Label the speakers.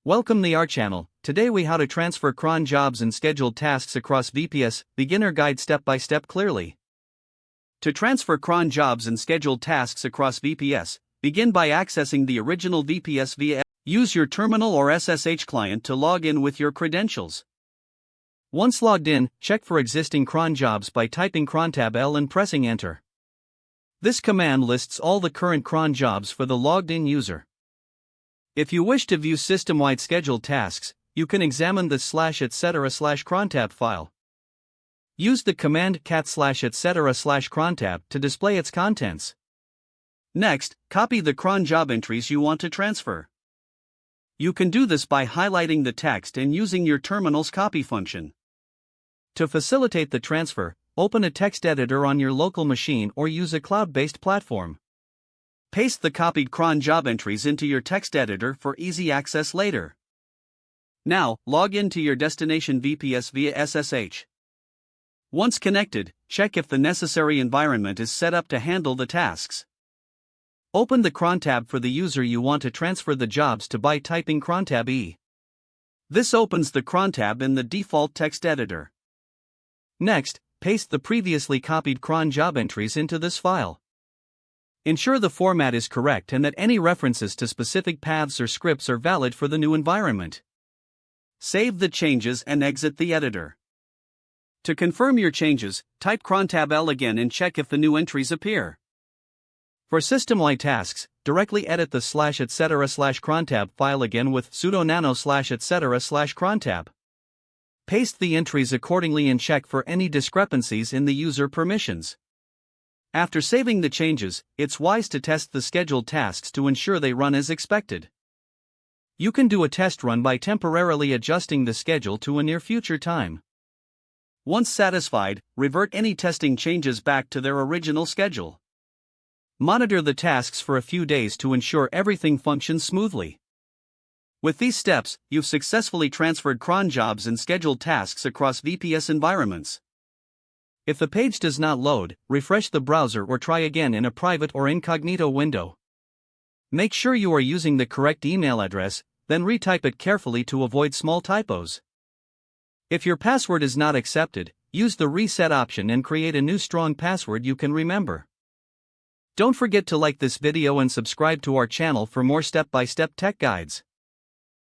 Speaker 1: Welcome to our channel. Today we how to transfer cron jobs and scheduled tasks across VPS, beginner guide step by step clearly. To transfer cron jobs and scheduled tasks across VPS, begin by accessing the original VPS via use your terminal or SSH client to log in with your credentials. Once logged in, check for existing cron jobs by typing cron-tab-L and pressing enter. This command lists all the current cron jobs for the logged in user. If you wish to view system-wide scheduled tasks, you can examine the /etc/crontab file. Use the command cat/etc/crontab to display its contents. Next, copy the cron job entries you want to transfer. You can do this by highlighting the text and using your terminal's copy function. To facilitate the transfer, open a text editor on your local machine or use a cloud-based platform. Paste the copied cron job entries into your text editor for easy access later. Now, log into your destination VPS via SSH. Once connected, check if the necessary environment is set up to handle the tasks. Open the cron tab for the user you want to transfer the jobs to by typing cron-tab-E. This opens the cron tab in the default text editor. Next, paste the previously copied cron job entries into this file. Ensure the format is correct and that any references to specific paths or scripts are valid for the new environment. Save the changes and exit the editor. To confirm your changes, type cron-tab-L again and check if the new entries appear. For system-wide tasks, directly edit the /etc/crontab file again with sudo nano /etc/crontab. Paste the entries accordingly and check for any discrepancies in the user permissions. After saving the changes, it's wise to test the scheduled tasks to ensure they run as expected. You can do a test run by temporarily adjusting the schedule to a near future time. Once satisfied, revert any testing changes back to their original schedule. Monitor the tasks for a few days to ensure everything functions smoothly. With these steps, you've successfully transferred cron jobs and scheduled tasks across VPS environments. If the page does not load, refresh the browser or try again in a private or incognito window. Make sure you are using the correct email address, then retype it carefully to avoid small typos. If your password is not accepted, use the reset option and create a new strong password you can remember. Don't forget to like this video and subscribe to our channel for more step-by-step tech guides.